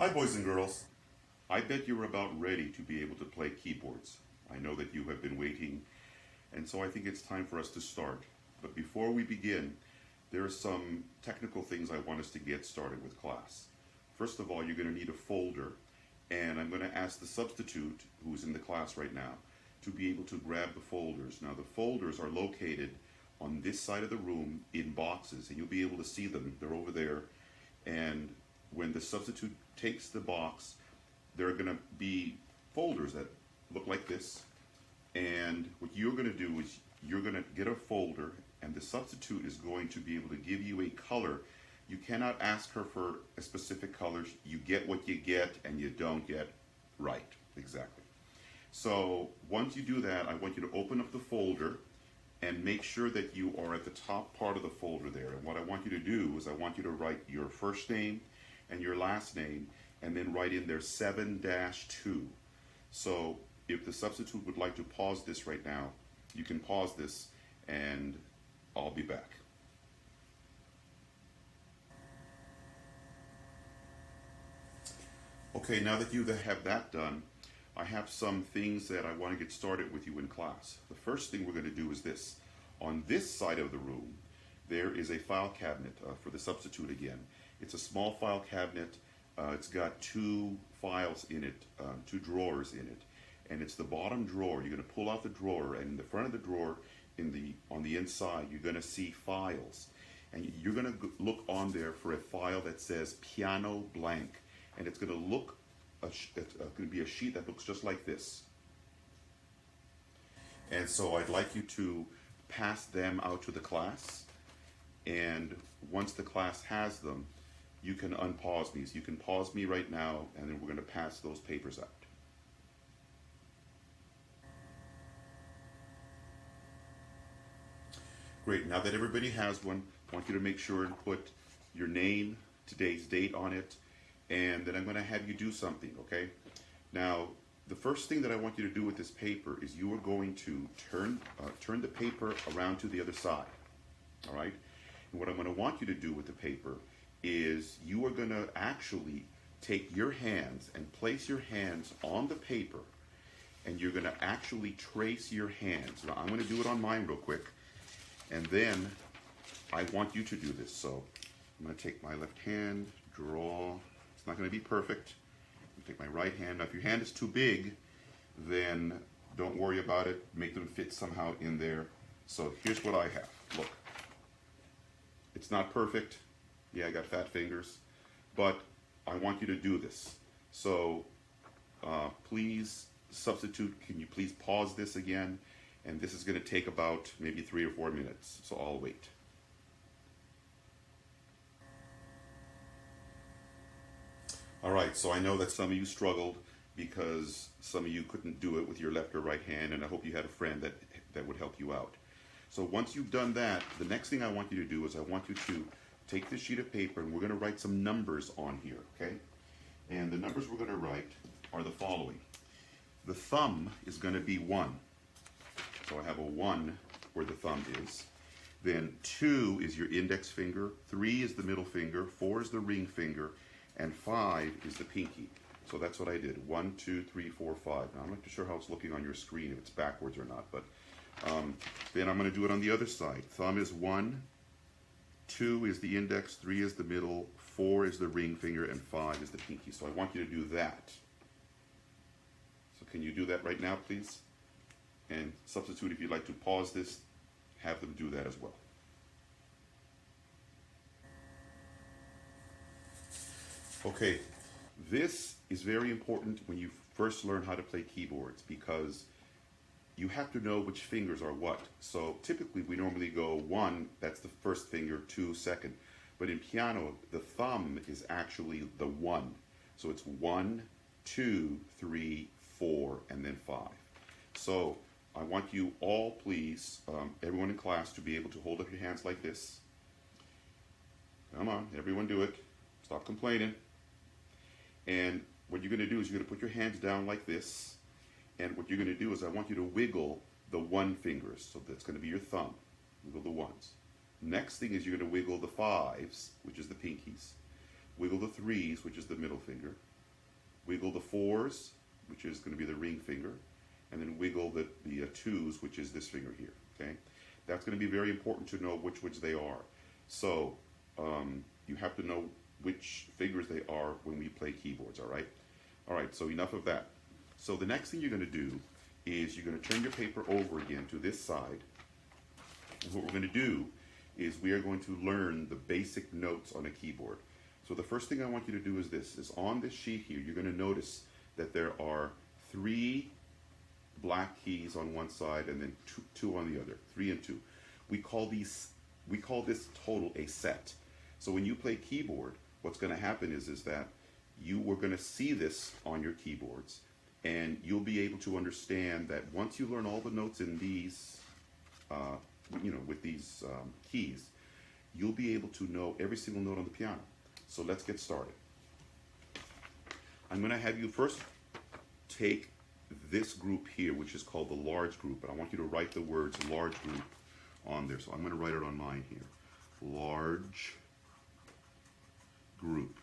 Hi boys and girls. I bet you're about ready to be able to play keyboards. I know that you have been waiting, and so I think it's time for us to start. But before we begin, there are some technical things I want us to get started with class. First of all, you're going to need a folder, and I'm going to ask the substitute who's in the class right now to be able to grab the folders. Now the folders are located on this side of the room in boxes, and you'll be able to see them. They're over there, and when the substitute takes the box, there are going to be folders that look like this, and what you're going to do is you're going to get a folder, and the substitute is going to be able to give you a color. You cannot ask her for a specific color. You get what you get, and you don't get right exactly. So once you do that, I want you to open up the folder and make sure that you are at the top part of the folder there. And what I want you to do is I want you to write your first name and your last name, and then write in there 7-2. So if the substitute would like to pause this right now, you can pause this and I'll be back. Okay, now that you have that done, I have some things that I want to get started with you in class. The first thing we're going to do is this. On this side of the room, there is a file cabinet for the substitute again. It's a small file cabinet. It's got two files in it, two drawers in it, and it's the bottom drawer. You're going to pull out the drawer, and in the front of the drawer, on the inside, you're going to see files, and you're going to look on there for a file that says piano blank, and it's going to look. It's going to be a sheet that looks just like this. And so I'd like you to pass them out to the class, and once the class has them, you can unpause me. So you can pause me right now, and then we're going to pass those papers out. Great, now that everybody has one, I want you to make sure and put your name, today's date on it, and then I'm going to have you do something, okay? Now, the first thing that I want you to do with this paper is you are going to turn the paper around to the other side, all right? And what I'm going to want you to do with the paper is you are going to actually take your hands and place your hands on the paper, and you're going to actually trace your hands. Now, I'm going to do it on mine real quick, and then I want you to do this. So I'm going to take my left hand, draw. It's not going to be perfect. Take my right hand. Now, if your hand is too big, then don't worry about it. Make them fit somehow in there. So here's what I have. Look. It's not perfect. Yeah, I got fat fingers. But I want you to do this. So please, substitute, can you please pause this again? And this is going to take about maybe 3 or 4 minutes. So I'll wait. All right, so I know that some of you struggled because some of you couldn't do it with your left or right hand, and I hope you had a friend that would help you out. So once you've done that, the next thing I want you to do is I want you to take this sheet of paper, and we're going to write some numbers on here, okay? And the numbers we're going to write are the following. The thumb is going to be 1. So I have a 1 where the thumb is. Then 2 is your index finger, 3 is the middle finger, 4 is the ring finger, and 5 is the pinky. So that's what I did. 1, 2, 3, 4, 5. Now I'm not too sure how it's looking on your screen, if it's backwards or not, but then I'm going to do it on the other side. Thumb is 1, 2 is the index, 3 is the middle, 4 is the ring finger, and 5 is the pinky. So I want you to do that. So can you do that right now, please? And substitute, if you'd like to pause this, have them do that as well. Okay, this is very important when you first learn how to play keyboards because you have to know which fingers are what. So typically we normally go 1, that's the first finger, 2, second. But in piano, the thumb is actually the 1. So it's 1, 2, 3, 4, and then 5. So I want you all, please, everyone in class, to be able to hold up your hands like this. Come on, everyone do it. Stop complaining. And what you're going to do is you're going to put your hands down like this. And what you're going to do is I want you to wiggle the 1 fingers. So that's going to be your thumb. Wiggle the 1s. Next thing is you're going to wiggle the 5s, which is the pinkies. wiggle the 3s, which is the middle finger, wiggle the 4s, which is going to be the ring finger, and then wiggle the 2s, which is this finger here, okay? That's going to be very important to know which they are. So you have to know which fingers they are when we play keyboards, all right? All right, so enough of that. So the next thing you're going to do is you're going to turn your paper over again to this side. And what we're going to do is we are going to learn the basic notes on a keyboard. So the first thing I want you to do is this, is on this sheet here, you're going to notice that there are 3 black keys on one side and then two on the other, 3 and 2. We call this total a set. So when you play keyboard, what's going to happen is that you are going to see this on your keyboards, and you'll be able to understand that once you learn all the notes in these, with these keys, you'll be able to know every single note on the piano. So let's get started. I'm going to have you first take this group here, which is called the large group, and I want you to write the words large group on there. So I'm going to write it on mine here. Large group.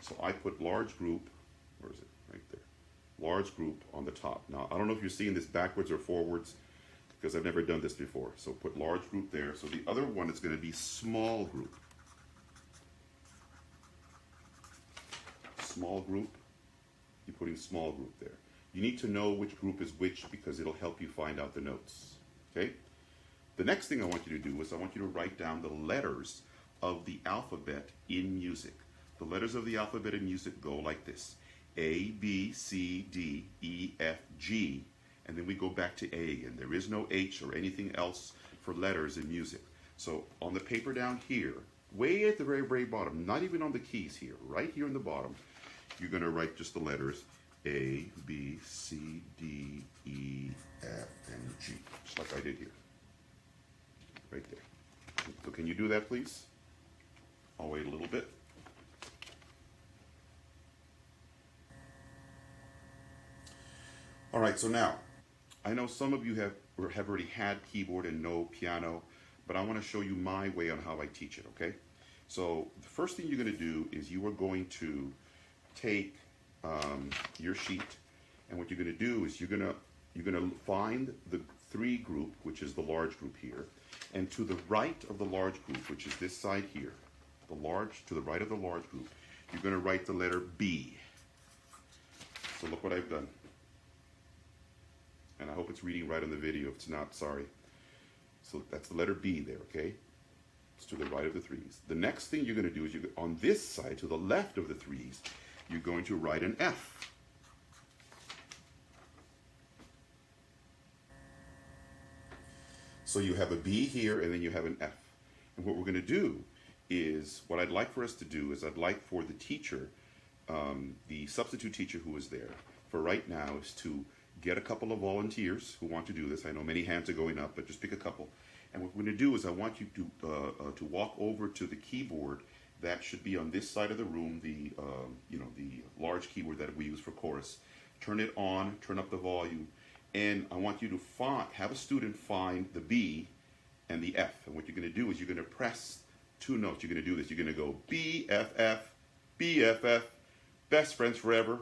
So I put large group, where is it? Right there. Large group on the top. Now, I don't know if you're seeing this backwards or forwards, because I've never done this before. So put large group there. So the other one is going to be small group. Small group, you're putting small group there. You need to know which group is which because it'll help you find out the notes, okay? The next thing I want you to do is I want you to write down the letters of the alphabet in music. The letters of the alphabet in music go like this: A, B, C, D, E, F, G, and then we go back to A, and there is no H or anything else for letters in music. So on the paper down here, way at the very, very bottom, not even on the keys here, right here in the bottom, you're going to write just the letters A, B, C, D, E, F, and G, just like I did here. Right there. So can you do that, please? I'll wait a little bit. All right, so now, I know some of you have already had keyboard and know piano, but I want to show you my way on how I teach it, okay? So the first thing you're going to do is you are going to take your sheet, and what you're going to do is you're going to find the 3 group, which is the large group here, and to the right of the large group, which is this side here, to the right of the large group, you're going to write the letter B. So look what I've done. And I hope it's reading right on the video. If it's not, sorry. So that's the letter B there, okay? It's to the right of the 3s. The next thing you're going to do is on this side, to the left of the 3s, you're going to write an F. So you have a B here, and then you have an F. And what we're going to do is, what I'd like for us to do is I'd like for the teacher, the substitute teacher who is there, for right now, is to get a couple of volunteers who want to do this. I know many hands are going up, but just pick a couple. And what we're going to do is I want you to walk over to the keyboard that should be on this side of the room, the large keyboard that we use for chorus. Turn it on, turn up the volume, and I want you to have a student find the B and the F. And what you're going to do is you're going to press 2 notes. You're going to do this. You're going to go B, F, F, B, F, F, best friends forever.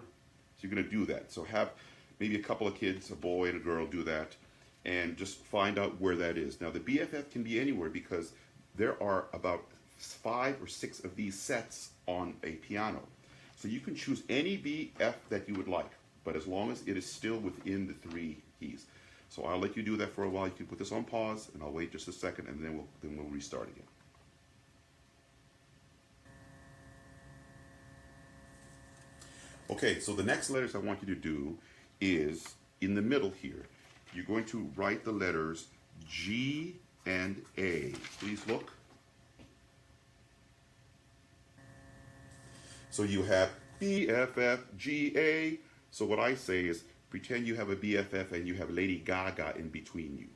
So you're going to do that. So have maybe a couple of kids, a boy and a girl, do that, and just find out where that is. Now the BFF can be anywhere because there are about 5 or 6 of these sets on a piano. So you can choose any BF that you would like, but as long as it is still within the 3 keys. So I'll let you do that for a while. You can put this on pause, and I'll wait just a second, and then we'll restart again. Okay, so the next letters I want you to do is in the middle here. You're going to write the letters G and A. Please look. So you have B, F, F, G, A. So what I say is pretend you have a BFF and you have Lady Gaga in between you.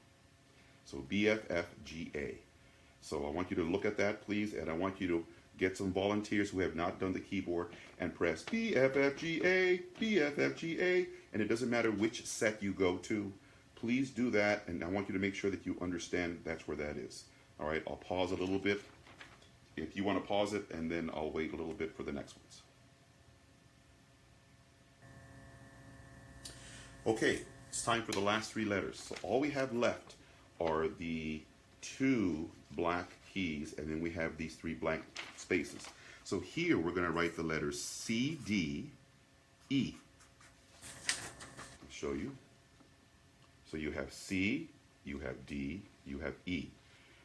So BFF, G, A. So I want you to look at that, please, and I want you to get some volunteers who have not done the keyboard and press BFFGA, BFFGA, and it doesn't matter which set you go to. Please do that, and I want you to make sure that you understand that's where that is. All right, I'll pause a little bit, if you want to pause it, and then I'll wait a little bit for the next ones. Okay, it's time for the last three letters. So all we have left are the two black keys, and then we have these three blank spaces. So here we're going to write the letters C, D, E. I'll show you. So you have C, you have D, you have E.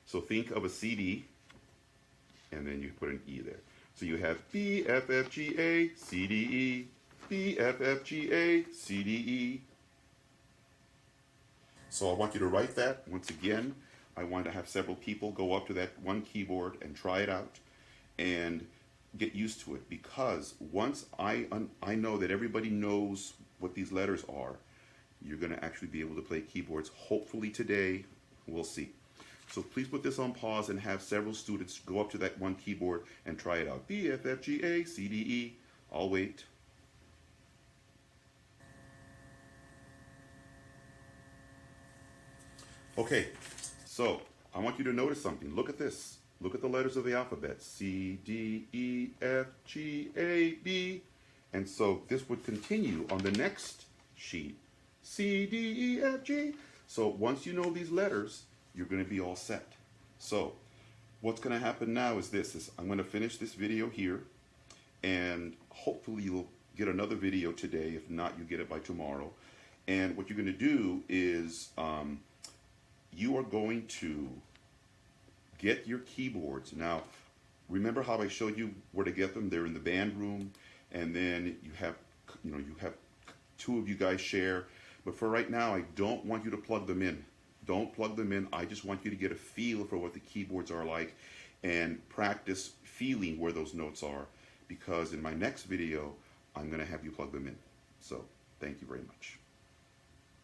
So think of a CD, and then you put an E there. So you have B, F, F, G, A, C, D, E, B, F, F, G, A, C, D, E. So I want you to write that. Once again, I want to have several people go up to that one keyboard and try it out and get used to it, because once I know that everybody knows what these letters are, you're going to actually be able to play keyboards hopefully today. We'll see. So please put this on pause and have several students go up to that one keyboard and try it out. B, F, F, G, A, C, D, E. I'll wait. Okay, so I want you to notice something. Look at this. Look at the letters of the alphabet. C, D, E, F, G, A, B. And so this would continue on the next sheet. C, D, E, F, G. So once you know these letters, you're going to be all set. So what's going to happen now is this. I'm going to finish this video here, and hopefully you'll get another video today. If not, you get it by tomorrow. And what you're going to do is you are going to get your keyboards. Now, remember how I showed you where to get them? They're in the band room, and then you have two of you guys share. But for right now, I don't want you to plug them in. Don't plug them in. I just want you to get a feel for what the keyboards are like and practice feeling where those notes are, because in my next video, I'm going to have you plug them in. So, thank you very much.